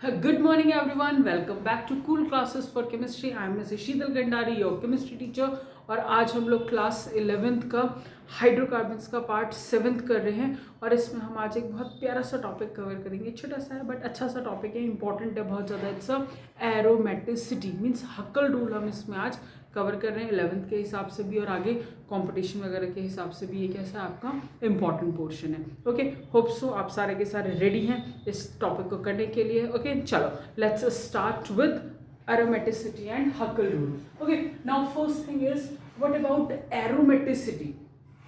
Good morning, everyone. Welcome back to Cool Classes for Chemistry. I am Mrs. Sheetal Gandari, your chemistry teacher. और आज हम लोग class 11th का hydrocarbons का part 7th कर रहे हैं। और इसमें हम आज एक बहुत प्यारा सा टॉपिक कवर करेंगे। छोटा सा है बट अच्छा सा टॉपिक है, इंपॉर्टेंट है बहुत ज़्यादा। इट्स एरोमेटिसिटी मीन्स हक्कल रूल हम इसमें आज कवर कर रहे हैं 11th के हिसाब से भी, और आगे कंपटीशन वगैरह के हिसाब से भी ये कैसा आपका इंपॉर्टेंट पोर्शन है। ओके, होप सो आप सारे के सारे रेडी हैं इस टॉपिक को करने के लिए। ओके, चलो let's start with aromaticity and Huckel rule. Okay, now first thing is what about aromaticity?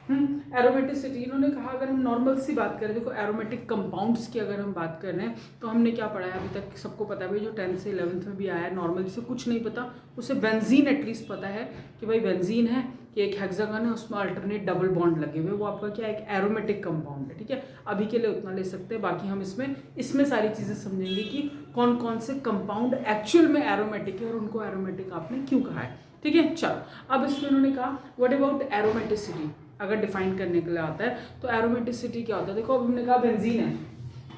Aromaticity इन्होंने कहा, अगर हम नॉर्मल सी बात करें, देखो एरोमेटिक कंपाउंड्स की अगर हम बात कर रहे हैं तो हमने क्या पढ़ा है अभी तक, सबको पता है भाई, जो 10th से 11th में भी आया है। नॉर्मल जिसे कुछ नहीं पता उसे बेंजीन एटलीस्ट पता है कि भाई बेंजीन है कि एक हेक्सागन है, उसमें अल्टरनेट डबल बॉन्ड लगे हुए, वो आपका क्या एक एरोमेटिक कंपाउंड है। ठीक है, अभी के लिए उतना ले सकते हैं, बाकी हम इसमें सारी चीज़ें समझेंगे कि कौन कौन से कंपाउंड एक्चुअल में एरोमेटिक है और उनको एरोमेटिक आपने क्यों कहा है। ठीक है, चलो अब इसमें उन्होंने कहा व्हाट अबाउट एरोमेटिसिटी। अगर डिफाइन करने के लिए आता है तो एरोमेटिसिटी क्या होता है। देखो अब हमने कहा बेंजीन है,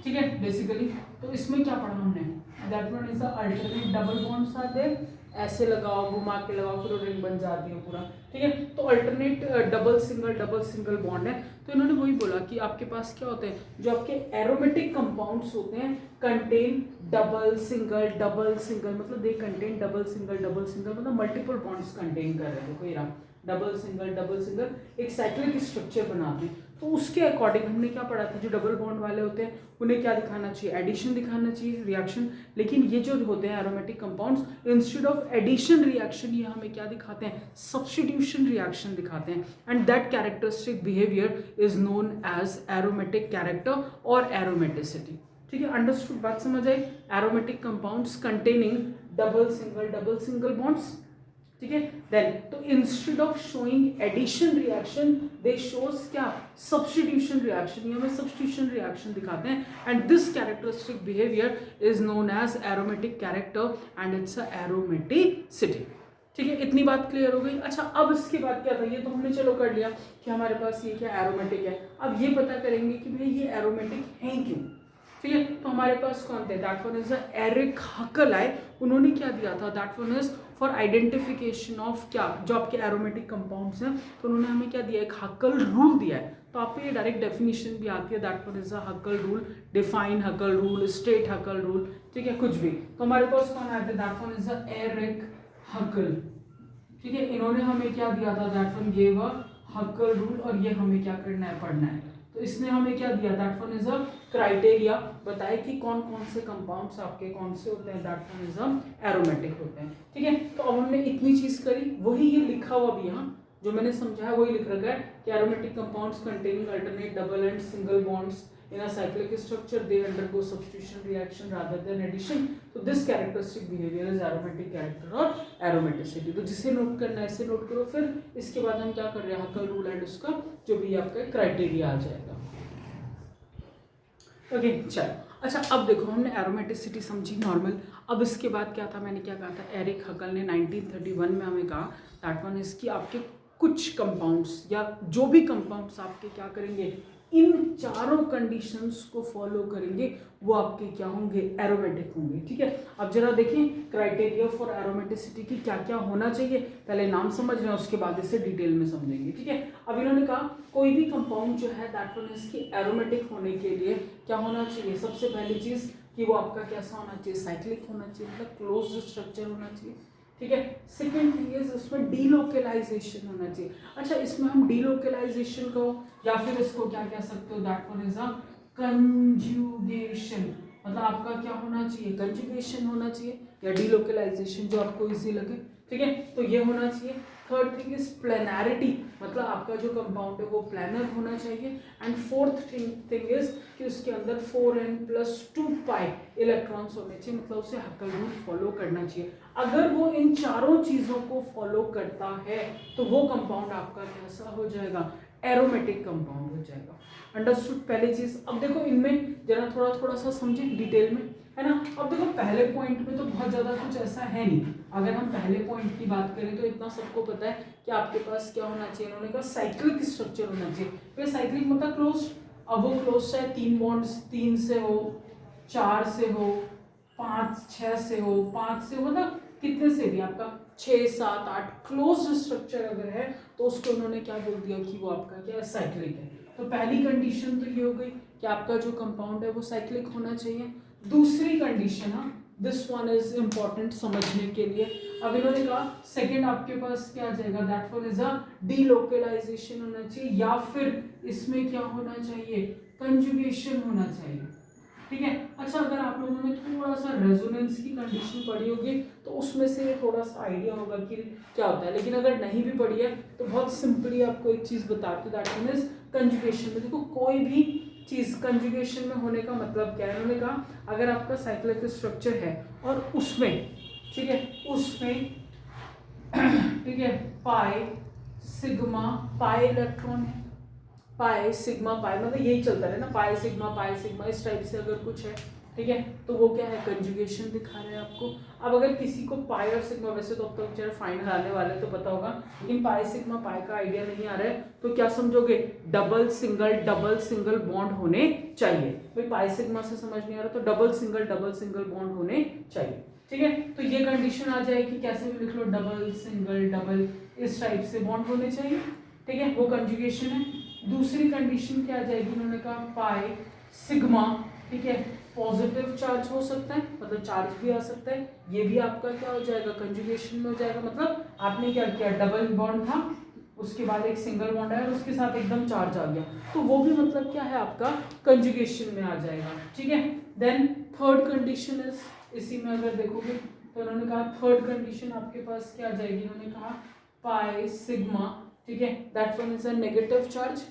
ठीक है बेसिकली, तो इसमें क्या पढ़ा हमने, that one is the alternate double bonds are there, ऐसे लगाओ घुमा के लगाओ फिर रिंग बन जाती है पूरा। ठीक है, तो अल्टरनेट डबल सिंगल बॉन्ड है। तो इन्होंने वही बोला कि आपके पास क्या होते हैं, जो आपके एरोमेटिक कंपाउंड्स होते हैं कंटेन डबल सिंगल मतलब दे कंटेन डबल सिंगल मतलब मल्टीपल बॉन्ड्स कंटेन कर रहे हैं। देखो ये डबल सिंगल एक साइक्लिक स्ट्रक्चर बनाते हैं। तो उसके अकॉर्डिंग हमने क्या पढ़ा था, जो डबल बॉन्ड वाले होते हैं उन्हें क्या दिखाना चाहिए, एडिशन दिखाना चाहिए, रिएक्शन। लेकिन ये जो होते हैं aromatic compounds, instead of addition reaction ये हमें क्या दिखाते हैं, सब्स्टिट्यूशन रिएक्शन दिखाते हैं। And that characteristic behaviour is known as aromatic character और एरोमेटिसिटी। ठीक है, अंडरस्टूड, बात समझ आई। Aromatic compounds containing double single bonds. ठीक है, देन तो instead of showing addition reaction they shows क्या, सब्स्टिट्यूशन रिएक्शन, ये हमें सब्स्टिट्यूशन रिएक्शन दिखाते हैं। And this characteristic behaviour is known as aromatic character and it's a aromaticity. ठीक है, इतनी बात क्लियर हो गई। अच्छा, अब इसके बाद क्या था, ये तो हमने चलो कर लिया कि हमारे पास ये क्या एरोमेटिक है। अब ये पता करेंगे कि भाई ये एरोमेटिक हैं क्यों। ठीक है, तो हमारे पास कौन थे, दैट वन इज एरिक हक्कल आए। उन्होंने क्या दिया था, that one is for identification of क्या, जो आपके एरोमेटिक कंपाउंड्स हैं, तो उन्होंने हमें क्या दिया, एक हक्कल रूल दिया है। तो आप पे ये डायरेक्ट डेफिनेशन भी आती है, that one is a Huckel rule, define हक्कल rule, state हक्कल rule. ठीक है, कुछ भी। तो हमारे पास कौन आया था, that one is a Eric Huckel. ठीक है, इन्होंने हमें क्या दिया था, that one gave a Huckel rule, और ये हमें क्या करना है, पढ़ना है। तो इसने हमें क्या दिया, that one is a criteria, बताए कि कौन कौन से कंपाउंड्स आपके कौन से होते हैं, that one is a aromatic होते हैं। ठीक है, तो अब हमने इतनी चीज करी, वही ये लिखा हुआ भी यहाँ जो मैंने समझाया वही लिख रखा है कि aromatic compounds containing alternate double and single bonds in a cyclic structure they undergo substitution reaction rather than addition. So this characteristic behavior is aromatic character और aromaticity. तो जिसे नोट करना है इसे नोट करो। फिर इसके बाद हम क्या कर रहे हैं, हक्कल रूल एंड उसका जो भी आपका क्राइटेरिया आ जाएगा। ओके, चलो अच्छा, अब देखो हमने एरोमेटिसिटी समझी नॉर्मल। अब इसके बाद क्या था, मैंने क्या कहा था, एरिक हक्कल ने 1931 में हमें कहा दैट वन इज कि आपके कुछ कंपाउंड्स या जो भी कंपाउंड्स आपके क्या करेंगे, इन चारों कंडीशंस को फॉलो करेंगे, वो आपके क्या होंगे, एरोमेटिक होंगे। ठीक है, अब जरा देखें क्राइटेरिया फॉर एरोमेटिसिटी की क्या क्या होना चाहिए। पहले नाम समझ रहे हैं, उसके बाद इसे डिटेल में समझेंगे। ठीक है, अब इन्होंने कहा कोई भी कंपाउंड जो है दैट वन इसकी एरोमेटिक होने के लिए क्या होना चाहिए, सबसे पहली चीज कि वो आपका कैसा होना चाहिए, साइक्लिक होना चाहिए, मतलब क्लोज्ड स्ट्रक्चर होना चाहिए। ठीक है, सेकेंड थिंग इज उसमें डीलोकलाइजेशन होना चाहिए। अच्छा, इसमें हम डीलोकलाइजेशन को या फिर इसको क्या कह सकते हो, that one is a conjugation, मतलब आपका क्या होना चाहिए, कंजुगेशन होना चाहिए या डीलोकलाइजेशन, जो आपको इजी लगे। ठीक है, तो ये होना चाहिए। थर्ड थिंग इज प्लेनैरिटी, मतलब आपका जो कंपाउंड है वो प्लानर होना चाहिए। एंड फोर्थ थिंग इज कि उसके अंदर 4n+2 पाई इलेक्ट्रॉन्स होने चाहिए, मतलब उसे हक्कल रूल फॉलो करना चाहिए। अगर वो इन चारों चीजों को फॉलो करता है तो वो कंपाउंड आपका कैसा हो जाएगा, एरोमेटिक कंपाउंड हो जाएगा। अंडरस्टूड, पहली चीज। अब देखो इनमें जरा थोड़ा सा समझे डिटेल में, है ना। अब देखो पहले पॉइंट में तो बहुत ज्यादा कुछ ऐसा है नहीं। अगर हम पहले पॉइंट की बात करें तो इतना सबको पता है कि आपके पास क्या होना चाहिए, इन्होंने कहा साइक्लिक स्ट्रक्चर होना चाहिए। फिर साइक्लिक मतलब क्लोज, अब वो क्लोज चाहे 3 बॉन्ड्स 3 से हो, 4 से हो, 5-6 से हो, 5 से हो, मतलब कितने से भी आपका 6-7-8 क्लोज्ड स्ट्रक्चर अगर है तो उसको उन्होंने क्या बोल दिया कि वो आपका क्या साइक्लिक है। तो पहली कंडीशन तो ये हो गई कि आपका जो कंपाउंड है वो साइक्लिक होना चाहिए। दूसरी कंडीशन, हाँ दिस वन इज इंपॉर्टेंट समझने के लिए। अब इन्होंने कहा सेकंड आपके पास क्या आ जाएगा, that one is a delocalisation होना चाहिए, या फिर इसमें क्या होना चाहिए, कंजुगेशन होना चाहिए। ठीक है। अच्छा, अगर आप लोगों ने थोड़ा सा रेजोनेंस की कंडीशन पढ़ी होगी तो उसमें से थोड़ा सा आइडिया होगा कि क्या होता है, लेकिन अगर नहीं भी पढ़ी है तो बहुत सिंपली आपको एक चीज बताती हूँ, दैट वन इज कंजुगेशन में। देखो कोई भी चीज कंजुगेशन में होने का मतलब क्या है, उन्होंने कहा अगर आपका साइक्लिक स्ट्रक्चर है और उसमें, ठीक है, उसमें ठीक है पाई सिग्मा पाई इलेक्ट्रॉन है, पाई सिग्मा पाई मतलब यही चलता है ना, पाई सिग्मा इस टाइप से अगर कुछ है, ठीक है, तो वो क्या है, कंजुगेशन दिखा रहे हैं आपको। अब अगर किसी को पाई और सिग्मा, वैसे तो अब तो बेचारे फाइनल आने वाले तो पता होगा, लेकिन पाई सिग्मा पाई का आइडिया नहीं आ रहा है तो क्या समझोगे, डबल सिंगल बॉन्ड होने चाहिए। भाई पाई सिग्मा से समझ नहीं आ रहा तो डबल सिंगल बॉन्ड होने चाहिए। ठीक है, तो ये कंडीशन आ जाएगी, कैसे भी लिख लो, डबल इस टाइप से बॉन्ड होने चाहिए। ठीक है, वो कंजुगेशन है। दूसरी कंडीशन क्या आ जाएगी, उन्होंने कहा पाई सिग्मा, ठीक है, पॉजिटिव चार्ज हो सकता है, मतलब चार्ज भी आ सकता है, ये भी आपका क्या हो जाएगा, कंजुगेशन में हो जाएगा। मतलब आपने क्या किया, डबल बॉन्ड था, उसके बाद एक सिंगल बॉन्ड आया और उसके साथ एकदम चार्ज आ गया, तो वो भी मतलब क्या है आपका कंजुगेशन में आ जाएगा। ठीक है, देन थर्ड कंडीशन इज, इसी में अगर देखोगे तो उन्होंने कहा थर्ड कंडीशन आपके पास क्या आ जाएगी, उन्होंने कहा पाई सिग्मा, ठीक है, that one is a negative charge.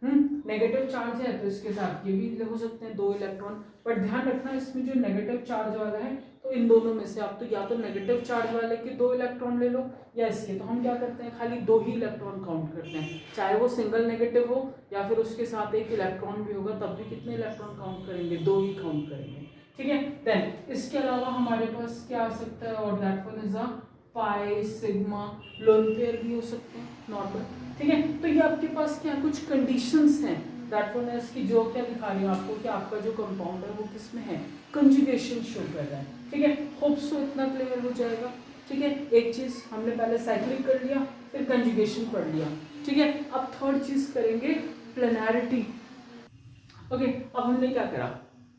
Negative charge है तो इसके साथ ये भी हो सकते हैं 2 इलेक्ट्रॉन, बट ध्यान रखना इसमें जो नेगेटिव चार्ज वाला है तो इन दोनों में से आप तो या तो नेगेटिव चार्ज वाले के 2 इलेक्ट्रॉन ले लो या इसके, तो हम क्या करते हैं खाली 2 ही इलेक्ट्रॉन काउंट करते हैं, चाहे वो सिंगल नेगेटिव हो या फिर उसके साथ एक इलेक्ट्रॉन भी होगा तब भी कितने इलेक्ट्रॉन काउंट करेंगे, 2 ही काउंट करेंगे। ठीक है, देन इसके अलावा हमारे पास क्या आ सकता है, और that one is a pi sigma, lone pair भी हो सकते हैं नॉर्मल। ठीक है, तो ये आपके पास क्या कुछ कंडीशंस हैं, दैट वन इज की जो क्या दिखा रही हूँ आपको कि आपका जो कंपाउंड है वो किस में है, कंजुगेशन शो कर रहा है। ठीक है, होप सो इतना क्लियर हो जाएगा। ठीक है, एक चीज हमने पहले साइक्लिक कर लिया, फिर कंजुगेशन पढ़ लिया। ठीक है, अब थर्ड चीज करेंगे प्लेनैरिटी। ओके, अब हमने क्या करा,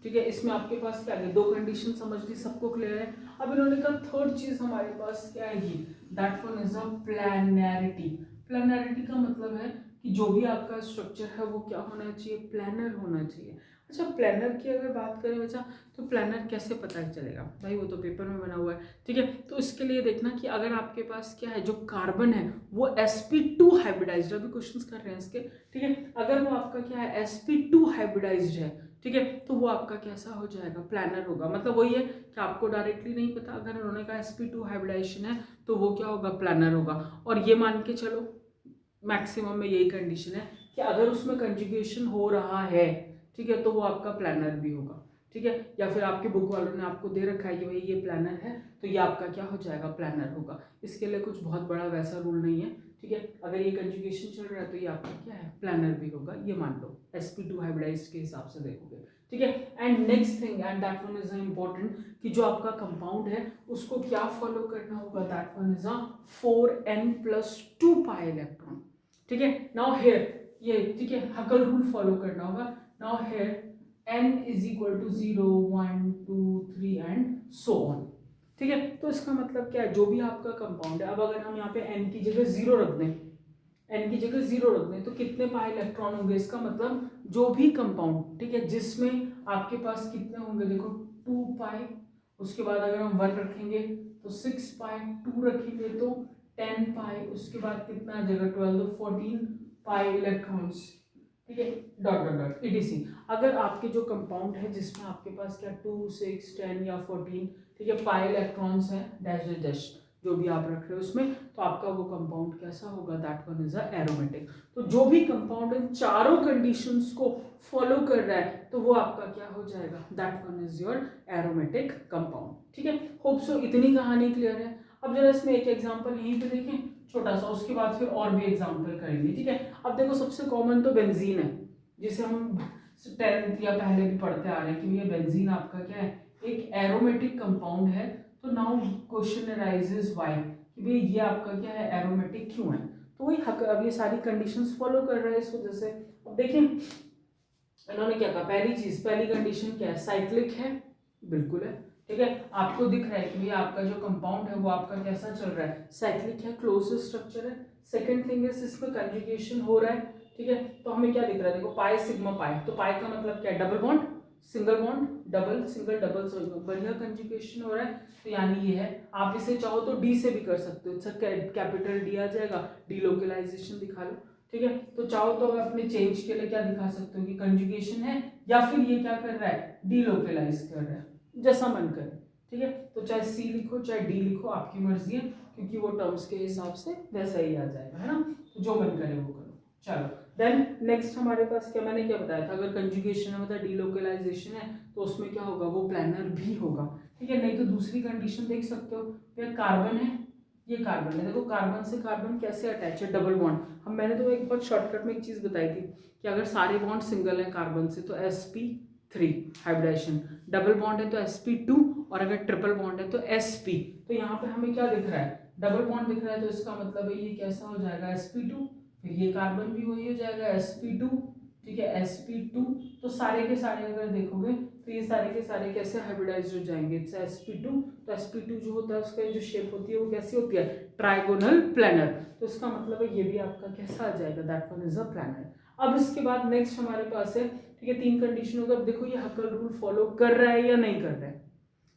ठीक है, इसमें आपके पास क्या है, 2 कंडीशन समझ ली, सबको क्लियर है। अब इन्होंने कहा थर्ड चीज हमारे पास क्या आएगी, दैट वन इज अ प्लैनैरिटी। प्लैनैरिटी का मतलब है कि जो भी आपका स्ट्रक्चर है वो क्या होना चाहिए, प्लानर होना चाहिए। अच्छा, प्लानर की अगर बात करें बच्चा, तो प्लानर कैसे पता चलेगा भाई, वो तो पेपर में बना हुआ है। ठीक है, तो इसके लिए देखना कि अगर आपके पास क्या है, जो कार्बन है वो sp2 हाइब्रिडाइज्ड, अभी क्वेश्चंस कर रहे हैं इसके। ठीक है, अगर वो आपका क्या है sp2 हाइब्रिडाइज्ड है, ठीक है, तो वो आपका कैसा हो जाएगा, प्लानर होगा। मतलब वही है कि आपको डायरेक्टली नहीं पता, अगर उन्होंने कहा sp2 हाइब्रिडाइजेशन है तो वो क्या होगा, प्लानर होगा। और ये मान के चलो मैक्सिमम में यही कंडीशन है कि अगर उसमें कंजुगेशन हो रहा है, ठीक है, तो वो आपका प्लानर भी होगा। ठीक है, या फिर आपके बुक वालों ने आपको दे रखा है कि भाई ये प्लानर है तो ये आपका क्या हो जाएगा, प्लानर होगा। इसके लिए कुछ बहुत बड़ा वैसा रूल नहीं है। ठीक है, अगर ये कंजुगेशन चल रहा है तो ये आपका क्या है, प्लानर भी होगा, ये मान लो sp2 हाइब्रिडाइज्ड के हिसाब से देखोगे। ठीक है, and next thing, and that one is important, कि जो आपका कंपाउंड है उसको क्या फॉलो करना होगा, that one is a 4n+2 pi electron. ठीक है, नाउ हियर ये, ठीक है, हकल रूल फॉलो करना होगा। Now here n is equal to 0 1 2 3 and so on. ठीक है, तो इसका मतलब क्या है, जो भी आपका कंपाउंड है, अब अगर हम यहाँ पे n की जगह 0 रख दें, n की जगह 0 रख दें तो कितने पाई इलेक्ट्रॉन होंगे, इसका मतलब जो भी कंपाउंड, ठीक है, जिसमें आपके पास कितने होंगे, देखो 2 पाई, उसके बाद अगर हम 1 रखेंगे तो 6 पाई, 2 रखेंगे तो 10 पाई, उसके बाद कितना आ जाएगा 12 तो 14 पाई इलेक्ट्रॉन्स। ठीक है, डॉट डॉट डॉट etc। अगर आपके जो कंपाउंड है जिसमें आपके पास क्या 2 6 10 या 14, ठीक है, पाई इलेक्ट्रॉन्स है, डैश डैश डैश जो भी आप रख रहे हो उसमें, तो आपका वो कंपाउंड कैसा होगा, that one is a aromatic. तो जो भी कंपाउंड इन चारों कंडीशंस को फॉलो कर रहा है तो वो आपका क्या हो जाएगा, that one is your aromatic compound. ठीक है, होप सो इतनी कहानी क्लियर है। अब जरा इसमें एक एग्जांपल यहीं पे देखें छोटा सा, उसके बाद फिर और भी एग्जांपल करेंगे। ठीक है, अब देखो सबसे कॉमन तो बेंजीन है, जिसे हम 10th या पहले भी पढ़ते आ रहे हैं कि ये बेंजीन आपका क्या है, एक एरोमेटिक कंपाउंड है, तो नाउ क्वेश्चन अराइजेस व्हाई, कि भाई ये आपका क्या है, एरोमेटिक क्यों है। तो वही अब ये सारी कंडीशंस फॉलो कर रहा है इस वजह से। अब देखिए इन्होंने क्या कहा, पहली कंडीशन क्या है, साइक्लिक है, बिल्कुल है, ठीक है। आपको दिख रहा है कि भैया आपका जो कंपाउंड है वो आपका कैसा चल रहा है, साइक्लिक है, क्लोज स्ट्रक्चर है। सेकंड थिंग इज इसमें कंजुगेशन हो रहा है, ठीक है। तो हमें क्या दिख रहा है, देखो पाई सिग्मा पाई, तो पाई का मतलब क्या है, double bond single bond double single double, बढ़िया कंजुगेशन हो रहा है। तो यानी ये है, आप इसे चाहो तो डी से भी कर सकते हो, कैपिटल डी आ जाएगा, डीलोकलाइजेशन दिखा लो, ठीक है। तो चाहो तो अपने चेंज के लिए क्या दिखा सकते हो कि कंजुगेशन है, या फिर ये क्या कर रहा है, डीलोकलाइज कर रहा है, जैसा मन करे, ठीक है। तो चाहे सी लिखो चाहे डी लिखो, आपकी मर्जी है, क्योंकि वो टर्म्स के हिसाब से वैसा ही आ जाएगा, है ना। तो जो मन करे वो करो। चलो देन नेक्स्ट हमारे पास क्या, मैंने क्या बताया था, अगर कंजुगेशन है मतलब डीलोकलाइजेशन है, तो उसमें क्या होगा, वो प्लानर भी होगा, ठीक है। नहीं तो दूसरी कंडीशन देख सकते हो, फिर कार्बन है, ये कार्बन है, देखो कार्बन से कार्बन कैसे अटैच है, डबल बॉन्ड। हम मैंने तो एक बहुत शॉर्टकट में एक चीज बताई थी कि अगर सारे बॉन्ड सिंगल है कार्बन से तो sp3 हाइब्रिडेशन, डबल बॉन्ड है तो sp2, और अगर ट्रिपल बॉन्ड है तो sp। तो यहाँ पे हमें क्या दिख रहा है, डबल बॉन्ड दिख रहा है, तो इसका मतलब है ये कैसा हो जाएगा, sp2, फिर ये कार्बन भी वही हो जाएगा sp2, ठीक है, sp2। तो सारे के सारे अगर देखोगे तो ये सारे के सारे कैसे हाइब्रिडाइज हो जाएंगे, sp2। तो sp2 जो होता है उसका जो शेप होती है वो कैसी होती है, ट्राइगोनल प्लानर। तो इसका मतलब है ये भी आपका कैसा आ जाएगा, that one is a planar. अब इसके बाद नेक्स्ट हमारे पास है, ठीक है, तीन कंडीशन होगा। अब देखो ये हकल रूल फॉलो कर रहा है या नहीं कर रहा है,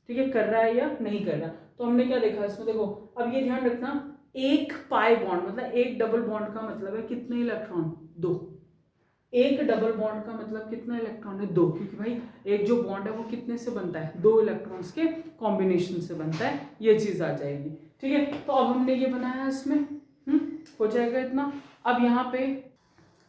ठीक है, कर रहा है या नहीं कर रहा। तो हमने क्या देखा इसमें, देखो अब ये ध्यान रखना, एक पाई बॉन्ड मतलब एक डबल बॉन्ड का मतलब है कितने इलेक्ट्रॉन, दो। एक डबल बॉन्ड का मतलब कितना इलेक्ट्रॉन है, दो, क्योंकि भाई एक जो बॉन्ड है वो कितने से बनता है, दो इलेक्ट्रॉन्स के कॉम्बिनेशन से बनता है, ये चीज आ जाएगी, ठीक है। तो अब हमने ये बनाया इसमें, हो जाएगा इतना। अब यहाँ पे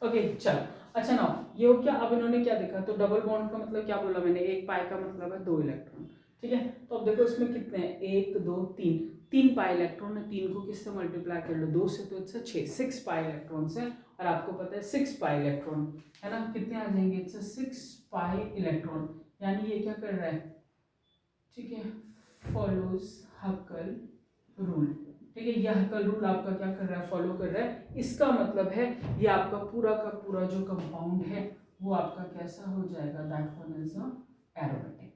ओके चलो, अच्छा ना ये हो क्या, अब इन्होंने क्या देखा, तो डबल बॉन्ड का मतलब क्या बोला मैंने, एक पाई का मतलब है दो इलेक्ट्रॉन, ठीक है। तो अब देखो इसमें कितने हैं, एक दो तीन, तीन पाई इलेक्ट्रॉन है, तीन को किससे मल्टीप्लाई कर लो, दो से, तो इससे 6, 6 पाई इलेक्ट्रॉन है। और आपको पता है 6 पाई इलेक्ट्रॉन है ना, कितने आ जाएंगे, इससे 6 पाई इलेक्ट्रॉन, यानी ये क्या कर रहा है, ठीक है, फॉलोज हकल रूल, ठीक है। यह हकल रूल आपका क्या कर रहा है, फॉलो कर रहा है। इसका मतलब है ये आपका पूरा का पूरा जो कंपाउंड है वो आपका कैसा हो जाएगा, दैट वन इज एरोमेटिक,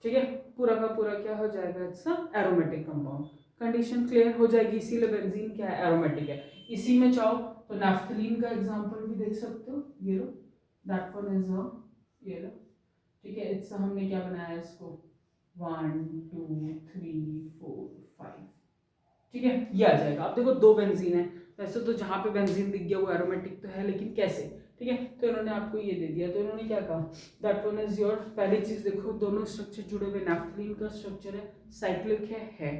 ठीक है। पूरा का पूरा क्या हो जाएगा, it's aromatic compound. Condition clear हो जाएगी, इसीलिए बेंजीन क्या है, एरोमेटिक है। इसी में चाहो तो नैफ्थलीन का एग्जांपल भी देख सकते हो, ये लो, दैट वन इज ये लो, ठीक है। इट्स हमने क्या बनाया इसको, 1 2 3 4 5, ठीक है, ये आ जाएगा। अब देखो दो बेंजीन है, वैसे तो जहाँ पे बेंजीन दिख गया वो एरोमेटिक तो है, लेकिन कैसे, ठीक है। तो इन्होंने आपको ये दे दिया, तो इन्होंने क्या कहा, दैट वन इज योर, पहली चीज देखो दोनों स्ट्रक्चर जुड़े हुए, नैफ्थलीन का स्ट्रक्चर है, साइक्लिक है,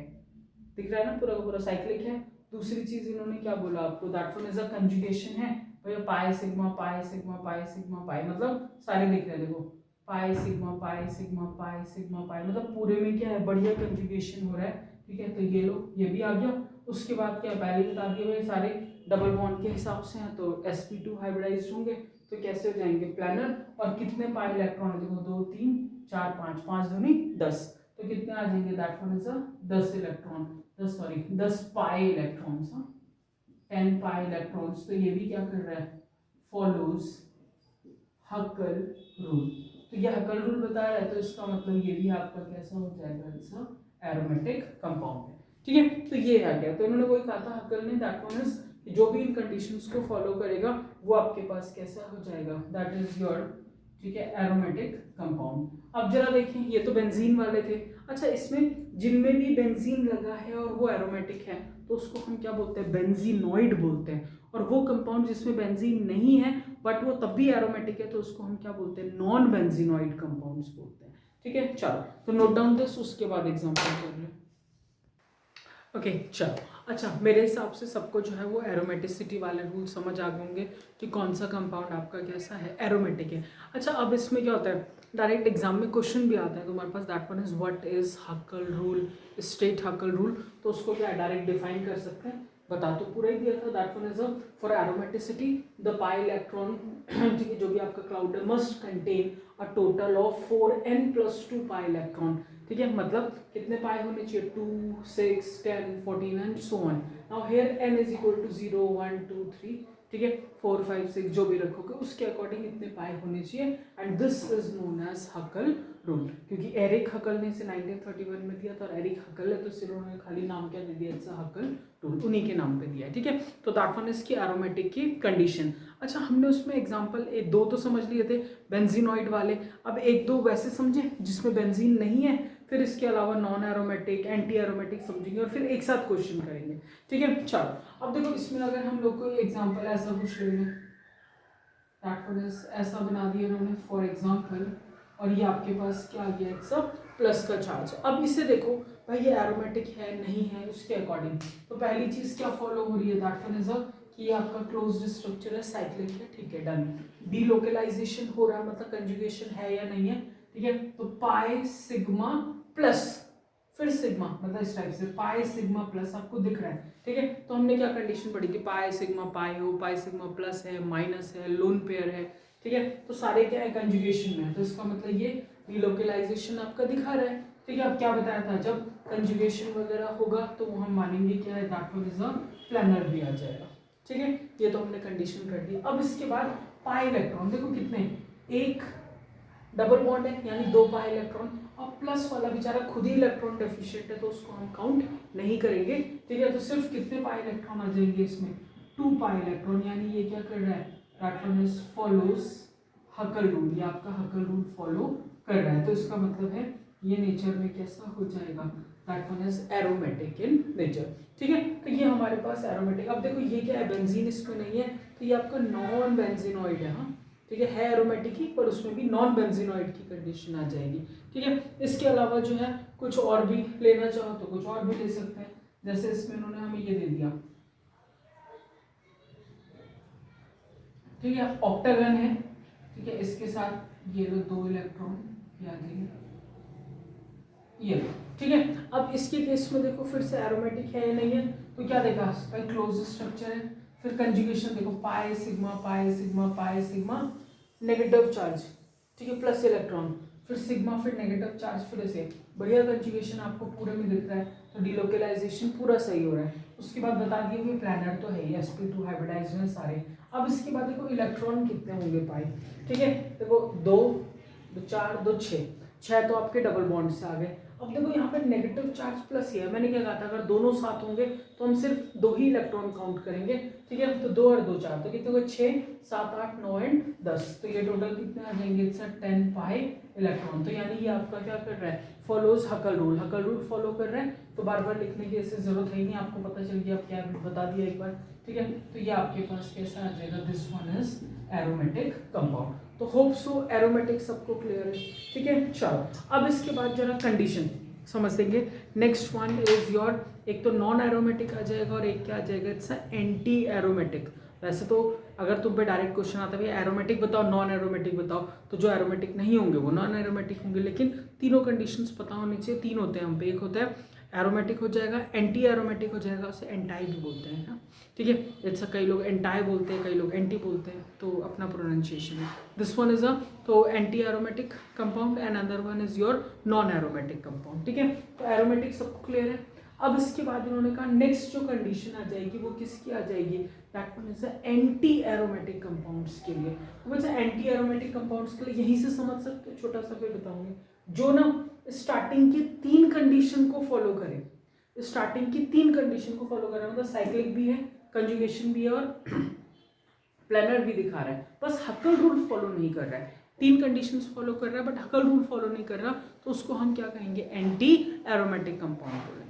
दिख रहा है ना, पूरा का पूरा साइक्लिक है। दूसरी चीज इन्होंने क्या बोला आपको, that one is a conjugation है, भैया pi sigma pi sigma pi sigma pi, मतलब सारे दिख रहे हैं, देखो pi sigma pi sigma pi sigma pi, मतलब पूरे में क्या है, बढ़िया कंजुगेशन हो रहा है, ठीक है। तो ये लो, ये भी आ गया। उसके बाद क्या, पहले बता दिया भाई सारे डबल बॉन्ड के हिसाब से हैं, तो sp2 हाइब्रिडाइज्ड होंगे, तो कैसे हो जाएंगे, प्लानर। और कितने पाई इलेक्ट्रॉन है, देखो 2 3 4 5, 5 दूनी 10, तो कितने आ जाएंगे, that one is 10 electron, 10 pi electrons, 10 pi electrons. तो ये भी क्या कर रहा है, फॉलोज हकल रूल। तो ये हकल रूल बता रहा है, तो इसका मतलब ये भी आपका कैसा हो जाएगा, इट्स एरोमेटिक कंपाउंड है, ठीक है। तो ये आ गया, तो इन्होंने वही कहा था हकल ने, दैट वन इज जो भी इन कंडीशंस को फॉलो करेगा वो आपके पास कैसा हो जाएगा, दैट इज योर, ठीक है, एरोमेटिक कंपाउंड। अब जरा देखें, ये तो बेंजीन वाले थे। अच्छा, इसमें जिनमें भी बेंजीन लगा है और वो एरोमेटिक है तो उसको हम क्या बोलते हैं, बेंजीनॉइड बोलते हैं। और वो कंपाउंड जिसमें बेंजीन नहीं है बट वो तब भी एरोमेटिक है तो उसको हम क्या बोलते हैं, नॉन बेंजीनॉइड कंपाउंड्स बोलते हैं, ठीक है। चलो तो नोट डाउन दिस, उसके बाद एग्जांपल कर लें। ओके चलो, अच्छा मेरे हिसाब से सबको जो है वो एरोमेटिसिटी वाले रूल समझ आ गए होंगे कि कौन सा कंपाउंड आपका कैसा है, एरोमेटिक है। अच्छा अब इसमें क्या होता है, डायरेक्ट एग्जाम में क्वेश्चन भी आता है तुम्हारे पास, that one is what is Huckel rule, state Huckel rule. तो उसको क्या डायरेक्ट डिफाइन कर सकते हैं, बता तो पूरा ही दिया था, that one is for aromaticity the pi electron, ठीक है, जो भी आपका क्लाउड है must contain a total of 4n+2 pi electron, ठीक है, मतलब कितने पाई होने चाहिए, 2, 6, 10, 14 and so on. Now here n is equal to 0, 1, 2, 3, ठीक है, 4, 5, 6 जो भी रखोगे उसके अकॉर्डिंग इतने पाई होने चाहिए, and this is known as Huckel rule, क्योंकि एरिक हकल ने इसे 1931 में दिया था, और एरिक हकल है तो सिर्फ उन्होंने खाली नाम क्या दे दिया, इट्स हकल रूल, उन्हीं के नाम पे दिया है, ठीक है। तो दैट वन इसकी एरोमेटिक की कंडीशन। अच्छा, हमने उसमें एग्जांपल दो तो समझ लिए थे बेंजीनॉइड वाले, अब एक दो वैसे समझे जिसमें बेंजीन नहीं है, फिर इसके अलावा नॉन एरोमेटिक, एंटी एरोमेटिक समझेंगे, और फिर एक साथ क्वेश्चन करेंगे, ठीक है। चलो, अब देखो इसमें अगर हम लोग को एग्जांपल ऐसा कुछ ले लें, दैट वन इज ऐसा बना दिया उन्होंने फॉर एग्जांपल, और ये आपके पास क्या आ गया, एक सब प्लस का चार्ज। अब इसे देखो भाई, ये एरोमेटिक है नहीं है उसके अकॉर्डिंग, तो पहली चीज क्या फॉलो हो रही है, दैट वन इज कि ये आपका क्लोज्ड स्ट्रक्चर है, साइक्लिक है, ठीक है, डन। डीलोकलाइजेशन हो रहा है, मतलब कंजुगेशन है या नहीं है, ठीक है, तो पाई सिग्मा प्लस फिर सिग्मा, मतलब इस टाइप से पाई सिग्मा प्लस आपको दिख रहा है, ठीक है। तो हमने क्या कंडीशन पढ़ी थी, पाई सिग्मा पाई हो, पाई सिग्मा प्लस है, माइनस है, लोन पेयर है, ठीक है, तो सारे क्या है कंजुगेशन में, तो इसका मतलब ये डीलोकलाइजेशन आपका दिखा रहा है, ठीक है। अब क्या बताया था, जब कंजुगेशन वगैरह होगा तो हम मानेंगे क्या है, that one is a planar भी आ जाएगा, ठीक है, ये तो हमने कंडीशन कर दी। अब इसके बाद पाई इलेक्ट्रॉन देखो कितने, एक डबल बॉन्ड है यानी 2 पाई इलेक्ट्रॉन, और प्लस वाला बेचारा खुद ही इलेक्ट्रॉन डेफिशिएंट है तो उसको हम काउंट नहीं करेंगे, ठीक है। तो सिर्फ कितने पाई इलेक्ट्रॉन आ जाएंगे इसमें, 2 पाई इलेक्ट्रॉन, यानी ये क्या कर रहा है, that one is follows हकल rule, ये आपका हकल रूल फॉलो कर रहा है, तो इसका मतलब है ये नेचर में कैसा हो जाएगा, that one is aromatic in nature, ठीक है। तो ये हमारे पास एरोमेटिक। अब देखो ये क्या है, बेंजीन इसमें नहीं है, तो ये आपका नॉन बेंजीनॉइड है, हाँ, ठीक है एरोमेटिक ही, पर उसमें भी नॉन बेंजीनॉइड की कंडीशन आ जाएगी, ठीक है। इसके अलावा जो है कुछ और भी लेना चाहो तो कुछ और भी ले सकते हैं, जैसे इसमें उन्होंने हमें ये दे दिया, ठीक है, ऑक्टागन है, ठीक है, इसके साथ ये लो 2 इलेक्ट्रॉन ये आ जाएंगे, ये ठीक है। अब इसके केस में देखो फिर से एरोमेटिक है या नहीं है, तो क्या देखा, क्लोज स्ट्रक्चर है, फिर कंजुगेशन देखो pi sigma pi sigma pi sigma, negative charge, ठीक है, प्लस इलेक्ट्रॉन, फिर सिग्मा, फिर नेगेटिव चार्ज, फिर से बढ़िया कंजुगेशन आपको पूरे में दिख रहा है, तो डीलोकलाइजेशन पूरा सही हो रहा है। उसके बाद बता दिए हुए प्लानर तो है ही, sp2 हाइब्रिडाइज्ड हैं सारे। अब इसके बाद देखो इलेक्ट्रॉन कितने होंगे पाई, ठीक है, देखो 2, 2 4, 2 6 तो आपके डबल बॉन्ड से आ गए। अब देखो यहाँ पे नेगेटिव चार्ज प्लस ही है, मैंने क्या कहा था, अगर दोनों साथ होंगे तो हम सिर्फ 2 ही इलेक्ट्रॉन काउंट करेंगे, ठीक है, तो 2 और 2 4, तो कितने हो, 6, 7, 8, 9 एंड 10, तो ये टोटल कितने आ जाएंगे, इट्स 10 पाई इलेक्ट्रॉन। तो यानी ये आपका क्या कर रहा है, फॉलोज हकल रूल, हकल रूल फॉलो कर रहे हैं, तो बार बार लिखने की ऐसे जरूरत है ही नहीं, आपको पता चल गया, आप क्या बता दिया एक बार, ठीक है। तो ये आपके पास कैसा आ जाएगा, this one is aromatic compound. तो होप सो एरोमेटिक सबको क्लियर है, ठीक है। चलो, अब इसके बाद जरा कंडीशन समझ देंगे। नेक्स्ट वन इज योर, एक तो नॉन एरोमेटिक आ जाएगा और एक क्या आ जाएगा, इट्स एंटी एरोमेटिक। वैसे तो अगर तुम पे डायरेक्ट क्वेश्चन आता है एरोमेटिक बताओ नॉन एरोमेटिक बताओ, तो जो एरोमेटिक नहीं होंगे वो नॉन एरोमेटिक होंगे, लेकिन तीनों कंडीशंस पता होनी चाहिए। 3 होते हैं हम पे, एक होता है एरोमेटिक हो जाएगा, एंटी एरोमेटिक हो जाएगा, उसे एंटाई भी बोलते हैं, हाँ, ठीक है। जैसा कई लोग एंटाई बोलते हैं, कई लोग एंटी बोलते हैं, तो अपना प्रोनाउंसिएशन है। दिस वन इज अ, तो anti aromatic compound and other one is your non aromatic compound, ठीक है। तो एरोमेटिक सबको क्लियर है। अब इसके बाद इन्होंने कहा नेक्स्ट जो कंडीशन आ जाएगी वो किसकी आ जाएगी, that one is anti aromatic compounds के लिए। तो वैसे एंटी एरोमेटिक कंपाउंड्स के लिए यहीं से समझ सकते हो, छोटा सा फिर बताऊंगे, जो ना स्टार्टिंग की 3 कंडीशन को फॉलो करे, स्टार्टिंग की 3 कंडीशन को फॉलो कर रहा है, मतलब साइक्लिक भी है, कंजुगेशन भी है और प्लानर भी दिखा रहा है, बस हकल रूल फॉलो नहीं कर रहा है, 3 कंडीशंस फॉलो कर रहा है बट हकल रूल फॉलो नहीं कर रहा, तो उसको हम क्या कहेंगे, एंटी एरोमेटिक कंपाउंड बोलेंगे।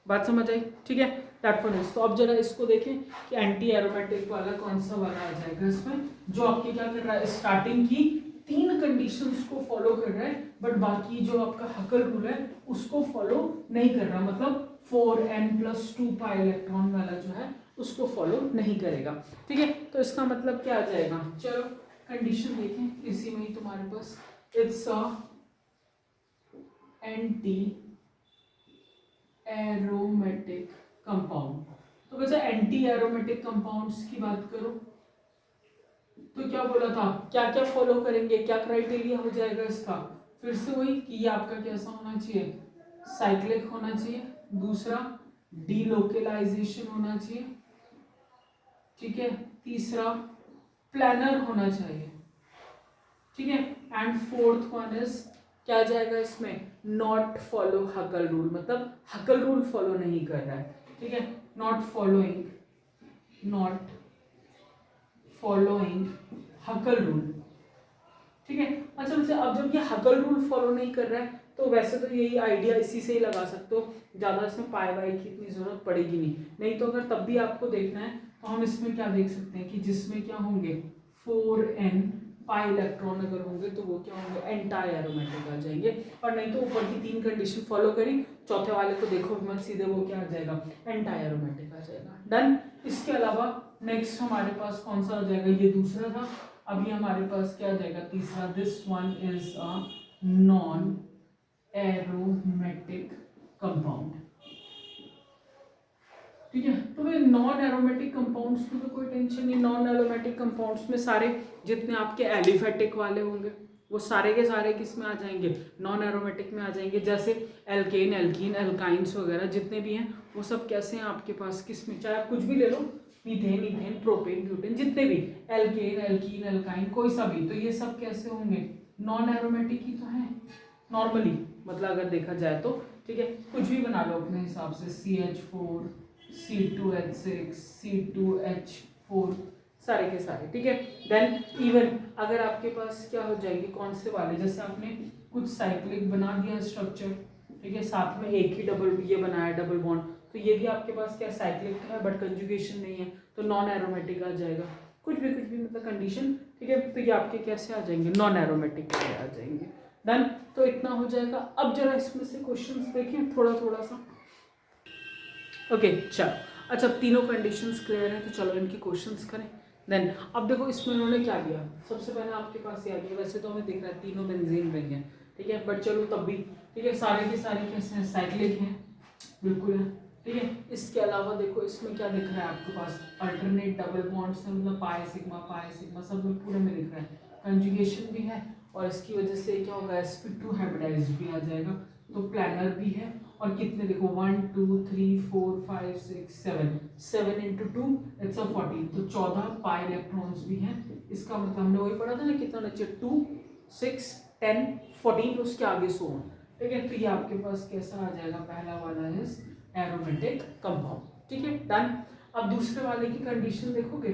बात समझ आई, ठीक है, दैट वन इज। तो अब जरा इसको देखें कि एंटी एरोमेटिक वाला कौन सा वाला आ जाएगा इसमें, जो आपकी क्या कर रहा है, स्टार्टिंग की 3 कंडीशंस को फॉलो कर रहा है बट बाकी जो आपका हकल रूल है उसको फॉलो नहीं कर रहा, मतलब 4n+2 पाई इलेक्ट्रॉन वाला जो है उसको फॉलो नहीं करेगा, ठीक है। तो इसका मतलब क्या आ जाएगा, चलो कंडीशन देखें, इसी में ही तुम्हारे पास it's a anti aromatic compound, तो बच्चा एंटी एरोमेटिक कंपाउंड्स की बात करो तो क्या बोला था, क्या क्या फॉलो करेंगे, क्या क्राइटेरिया हो जाएगा इसका, फिर से वही कि ये आपका कैसा होना चाहिए, साइक्लिक होना चाहिए, दूसरा डीलोकेलाइजेशन होना चाहिए, ठीक है, तीसरा प्लानर होना चाहिए, ठीक है, एंड फोर्थ वन इज क्या जाएगा इसमें, नॉट फॉलो हकल रूल, मतलब हकल रूल फॉलो नहीं कर रहा है, ठीक है, नॉट फॉलोइंग हकल रूल, ठीक है। अच्छा वैसे अब जब ये हकल रूल फॉलो नहीं कर रहा है तो वैसे तो यही आइडिया इसी से ही लगा सकते हो, ज़्यादा इसमें पाई वाई की इतनी ज़रूरत पड़ेगी नहीं तो अगर तब भी आपको देखना है तो हम इसमें क्या देख सकते हैं कि जिसमें क्या होंगे 4n पाई इलेक्ट्रॉन अगर होंगे तो वो क्या होंगे एंटाई एरोमेटिक आ जाएंगे, और नहीं तो ऊपर की 3 कंडीशन फॉलो करी, चौथे वाले को देखो मत, सीधे वो क्या आ जाएगा एंटाई एरोमेटिक आ जाएगा। डन। इसके अलावा नेक्स्ट हमारे पास कौन सा आ जाएगा, ये दूसरा था, अभी हमारे पास क्या आ जाएगा तीसरा, this one is a non aromatic compound, ठीक है। तो भाई नॉन एरोमेटिक कंपाउंड्स में तो कोई टेंशन नहीं, नॉन एरोमेटिक कंपाउंड्स में सारे जितने आपके एलिफेटिक वाले होंगे वो सारे के सारे किस में आ जाएंगे, नॉन एरोमेटिक में आ जाएंगे, जैसे एल्केन एल्कीन एल्काइंस वगैरह जितने भी हैं वो सब कैसे हैं आपके पास किस में, चाहे आप कुछ भी ले लो, मीथेन इथेन प्रोपेन ब्यूटेन जितने भी एल्केन एल्कीन एल्काइन कोई सा भी, तो ये सब कैसे होंगे नॉन एरोमेटिक ही तो है नॉर्मली, मतलब अगर देखा जाए तो, ठीक है, कुछ भी बना लो अपने हिसाब से, CH4 C2H6 C2H4 सारे के सारे, ठीक है। देन इवन अगर आपके पास क्या हो जाएंगे कौन से वाले, जैसे आपने कुछ साइक्लिक बना दिया स्ट्रक्चर, ठीक है, साथ में एक ही डबल ये बनाया डबल बॉन्ड, तो ये भी आपके पास क्या साइक्लिक है बट कंजुगेशन नहीं है तो नॉन एरोमेटिक आ जाएगा, कुछ भी मतलब कंडीशन, ठीक है, तो ये आपके कैसे आ जाएंगे नॉन एरोमेटिक आ जाएंगे। डन। तो इतना हो जाएगा। अब जरा इसमें से क्वेश्चंस देखें थोड़ा सा। ओके चलो, अच्छा तीनों कंडीशंस क्लियर हैं तो चलो इनके क्वेश्चंस करें। देन अब देखो इसमें उन्होंने क्या दिया, सबसे पहले आपके पास ये आ गया, वैसे तो हमें दिख रहा है तीनों बेंजीन रिंग हैं, ठीक है, बट चलो तब भी, ठीक है, सारे के सारे कैसे हैं साइक्लिक हैं, बिल्कुल है, ठीक है। इसके अलावा देखो इसमें क्या दिख रहा है आपके पास, अल्टरनेट डबल बॉन्ड्स हैं, मतलब पाई सिग्मा सब में पूरे में दिख रहा है, कंजुगेशन भी है, और इसकी वजह से क्या होगा sp2 हाइब्रिडाइज्ड भी आ जाएगा, तो प्लानर भी है, और कितने देखो 1 2 3 4 5 6 7 इंटू 2 इट्स 14, तो 14 पाई इलेक्ट्रॉन्स भी हैं, इसका मतलब हमने वही पढ़ा था ना कितना नीचे 2 6 10 14 उसके आगे 100, ठीक है, तो ये आपके पास कैसा आ जाएगा, पहला वाला है एरोमेटिक कंपाउंड, ठीक है। डन। अब दूसरे वाले की कंडीशन देखोगे,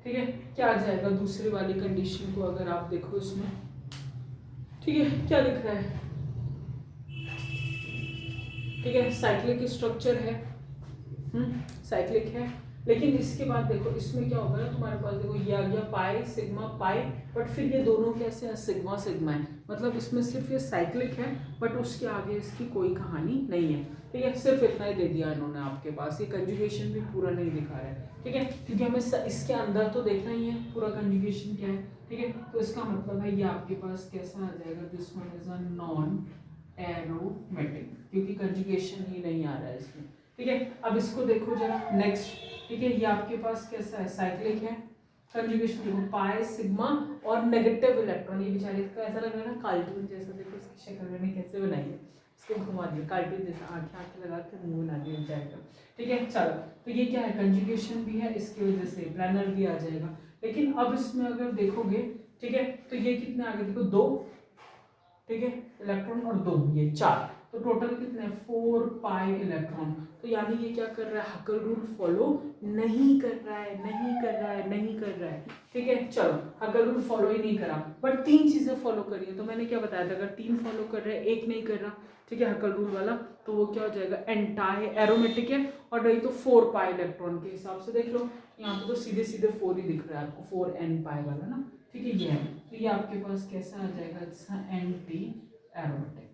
ठीक है, क्या आ जाएगा दूसरे वाली कंडीशन को अगर आप देखो इसमें, ठीक है, क्या दिख रहा है, ठीक है, साइक्लिक स्ट्रक्चर है, साइक्लिक है, लेकिन इसके बाद देखो इसमें क्या होगा ना, तुम्हारे पास देखो ये आ गया पाई सिग्मा पाई, बट फिर ये दोनों कैसे हैं सिग्मा सिग्मा है, मतलब इसमें सिर्फ ये साइक्लिक है बट उसके आगे इसकी कोई कहानी नहीं है, ठीक है, सिर्फ इतना ही दे दिया इन्होंने आपके पास, ये कंजुगेशन भी पूरा नहीं दिखा रहा है, ठीक है, क्योंकि हमें इसके अंदर तो देखना ही है पूरा कंजुगेशन क्या है, ठीक है, तो इसका मतलब है ये आपके पास कैसा आ जाएगा, this one is a non aromatic, क्योंकि कंजुगेशन ही नहीं आ रहा है इसमें, ठीक है। अब इसको देखो जरा नेक्स्ट, ठीक है, ये आपके पास कैसा है साइक्लिक है, कंजुगेशन देखो पाई सिग्मा और नेगेटिव इलेक्ट्रॉन, ये बेचारे का ऐसा लग रहा है ना कार्टून जैसा, देखो इसकी शक्ल मैंने कैसे बनाई है, इसको घुमा दिया कार्टून जैसा, आंखें लगा के मुंह बना दिया बेचारे का, ठीक है। चलो तो ये क्या है कंजुगेशन भी है, इसकी वजह से प्लानर भी आ जाएगा, लेकिन अब इसमें अगर देखोगे, ठीक है, तो ये कितने आगे देखो 2, ठीक है, इलेक्ट्रॉन और 2 ये 4, तो टोटल कितने 4 पाई इलेक्ट्रॉन, तो यानी ये क्या कर रहा है हकल रूल फॉलो नहीं कर रहा है, ठीक है। चलो हकल रूल फॉलो ही नहीं करा बट 3 चीजें फॉलो करी है, तो मैंने क्या बताया था अगर 3 फॉलो कर रहे हैं 1 नहीं कर रहा, ठीक है, हकल रूल वाला, तो वो क्या हो जाएगा एंटाई एरोमेटिक है, और नहीं तो 4 पाई इलेक्ट्रॉन के हिसाब से देख लो, यहाँ पे तो सीधे 4 ही दिख रहा है आपको, 4n पाई वाला ना, ठीक है, ये है, तो ये आपके पास कैसा आ जाएगा एंटी एरोमेटिक,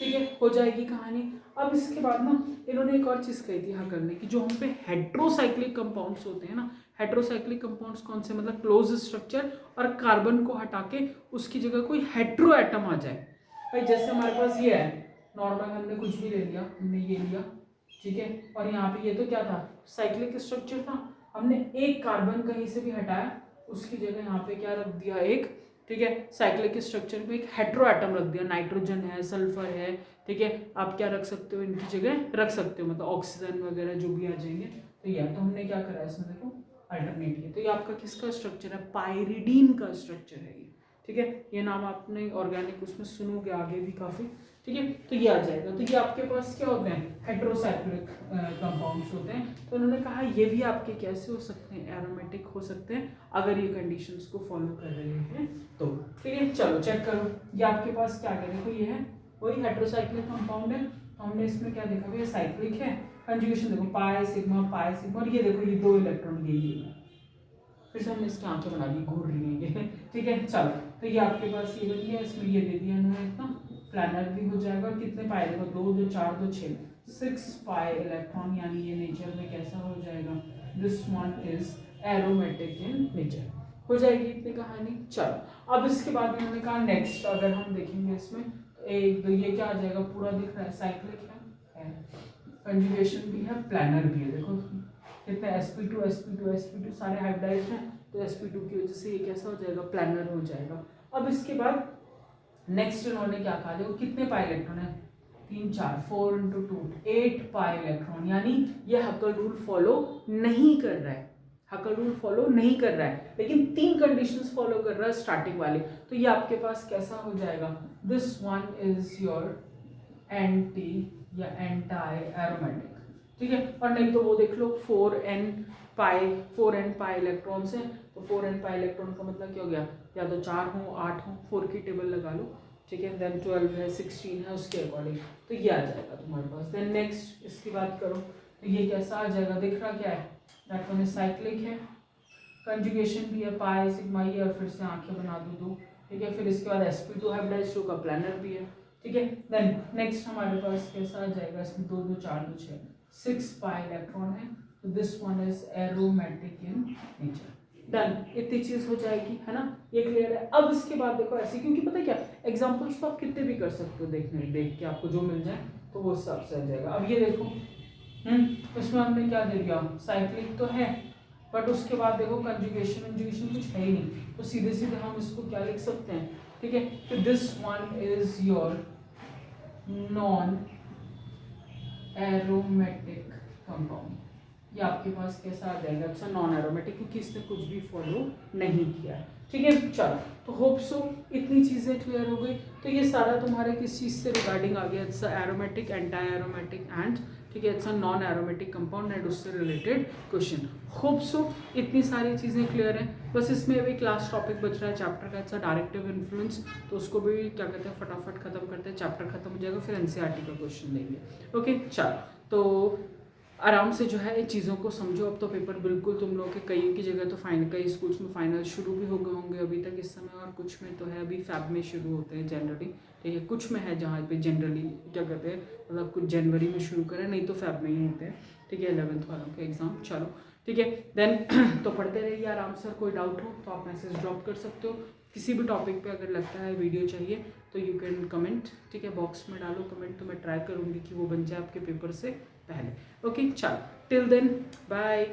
ठीक है, हो जाएगी कहानी। अब इसके बाद ना इन्होंने एक और चीज कही थी यहाँ करने की, जो हम पे हेट्रोसाइक्लिक कंपाउंड्स होते हैं ना, हेट्रोसाइक्लिक कंपाउंड्स कौन से, मतलब क्लोज स्ट्रक्चर और कार्बन को हटा के उसकी जगह कोई हेट्रो एटम आ जाए, भाई जैसे हमारे पास ये है नॉर्मल, हमने कुछ भी ले लिया, हमने ये लिया, ठीक है। और यहाँ पे ये तो क्या था, साइक्लिक स्ट्रक्चर था, हमने एक कार्बन कहीं से भी हटाया, उसकी जगह यहाँ पे क्या रख दिया, एक, ठीक है, साइक्लिक स्ट्रक्चर में एक हेट्रो एटम रख दिया, नाइट्रोजन है, सल्फर है, ठीक है, आप क्या रख सकते हो, इनकी जगह रख सकते हो, मतलब ऑक्सीजन वगैरह जो भी आ जाएंगे। तो यह तो हमने क्या करा इसमें, देखो अल्टरनेट किया। तो ये आपका किसका स्ट्रक्चर है, पायरिडीन का स्ट्रक्चर है ये, ठीक है। ये नाम आपने ऑर्गेनिक उसमें सुनोगे आगे भी काफ़ी, ठीक है। तो ये आ जाएगा। तो ये आपके पास क्या होते हैं, हेट्रोसाइक्लिक कंपाउंड्स होते हैं। तो उन्होंने कहा ये भी आपके कैसे हो सकते हैं, एरोमेटिक हो सकते हैं अगर ये कंडीशंस को फॉलो कर रहे हैं तो, ठीक है। चलो चेक करो, ये आपके पास क्या है, देखो ये है वही हेट्रोसाइक्लिक कंपाउंड है। तो हमने इसमें क्या देखा, ये साइक्लिक है, कंजुगेशन देखो पाई सिग्मा, और ये देखो ये 2 इलेक्ट्रॉन यही है, फिर से हमने इसकी आंखें बना दी, घूर रही है ये, ठीक है। चलो तो ये आपके पास ये बन गया, इसमें ये दे दिया इन्होंने इतना, प्लानर भी हो जाएगा। और कितने पाए देखो, 2 2 4 2 6 6 पाई इलेक्ट्रॉन, यानी ये नेचर में कैसा हो जाएगा, this one is aromatic in nature, हो जाएगी इतनी कहानी। चलो अब इसके बाद इन्होंने कहा नेक्स्ट, अगर हम देखेंगे इसमें तो एक दो ये क्या आ जाएगा, पूरा दिख रहा है, साइक्लिक है, कंजुगेशन भी है, प्लानर भी है, देखो कितने sp2 sp2 sp2 सारे हाइब्रिडाइज हैं। तो sp2 की वजह से ये कैसा हो जाएगा, प्लानर हो जाएगा। अब इसके बाद नेक्स्ट इन्होंने क्या कहा, देखो कितने पाई इलेक्ट्रॉन है, 3 4 4 × 2 8 पाई इलेक्ट्रॉन, यानी ये हकल रूल फॉलो नहीं कर रहा है, हकल रूल फॉलो नहीं कर रहा है, लेकिन 3 कंडीशंस फॉलो कर रहा है स्टार्टिंग वाले। तो ये आपके पास कैसा हो जाएगा, this one is your anti या एंटाई एरोमेटिक, ठीक है। और नहीं तो वो देख लो 4n पाई इलेक्ट्रॉन्स हैं, तो 4n पाई इलेक्ट्रॉन का मतलब क्या हो गया, या तो 4 हो 8 हो, 4 की टेबल लगा लो, ठीक है। देन 12 है 16 है, उसके अकॉर्डिंग तो ये आ जाएगा तुम्हारे पास। देन नेक्स्ट इसकी बात करो तो ये कैसा आ जाएगा, दिख रहा क्या है, दैट वन इज साइक्लिक है, कंजुगेशन भी है, पाई सिग्मा ये, और फिर से आंखें बना दो, ठीक है। फिर इसके बाद sp2 हाइब्रिडाइज्ड होगा, प्लानर भी है, ठीक है। देन नेक्स्ट हमारे पास कैसा आ जाएगा, इसमें 2 2 4 2 6 6 पाई इलेक्ट्रॉन है, तो this one is aromatic in nature. Done, इतनी चीज हो जाएगी, है ना, ये क्लियर है। अब इसके बाद देखो ऐसे, क्योंकि पता है क्या, एग्जांपल्स तो आप कितने भी कर सकते हो, देख के आपको जो मिल जाए तो वो हिसाब से आ जाएगा। अब ये देखो इसमें हमने क्या दे दिया, साइक्लिक तो है, बट उसके बाद देखो कंजुगेशन कुछ है ही नहीं, तो सीधे सीधे हम इसको क्या लिख सकते हैं, ठीक है। तो this one is your non aromatic compound, ये आपके पास कैसा आ जाएगा, अच्छा नॉन एरोमेटिक, क्योंकि इसने कुछ भी फॉलो नहीं किया है, ठीक है। चलो तो होप सो इतनी चीज़ें क्लियर हो गई। तो ये सारा तुम्हारे किस चीज़ से रिगार्डिंग आ गया, it's aromatic, anti aromatic and, ठीक है, it's a non aromatic compound and उससे रिलेटेड क्वेश्चन। होप सो इतनी सारी चीज़ें क्लियर हैं। बस इसमें अभी क्लास टॉपिक बच रहा है चैप्टर का, इट्स अ डायरेक्टिव इन्फ्लुएंस, तो उसको भी क्या कहते हैं फटाफट खत्म करते हैं, चैप्टर खत्म हो जाएगा, फिर एनसीईआरटी का क्वेश्चन लेंगे। ओके चलो, तो आराम से जो है इन चीज़ों को समझो। अब तो पेपर बिल्कुल तुम लोग के कई की जगह तो फाइनल, कई स्कूल्स में फाइनल शुरू भी हो गए होंगे अभी तक इस समय, और कुछ में तो है अभी फैब में शुरू होते हैं जनरली, ठीक है। कुछ में है जहाँ पे जनरली क्या कहते हैं, मतलब कुछ जनवरी में शुरू करें, नहीं तो फैब में ही होते हैं, ठीक है, 11th वालों के एग्ज़ाम। चलो ठीक है, देन तो पढ़ते रहिए आराम से, कोई डाउट हो तो आप मैसेज ड्रॉप कर सकते हो। किसी भी टॉपिक पे अगर लगता है वीडियो चाहिए तो यू कैन कमेंट, ठीक है, बॉक्स में डालो कमेंट, तो मैं ट्राई करूँगी कि वो बन जाए आपके पेपर से पहले। ओके चलो, टिल देन बाय।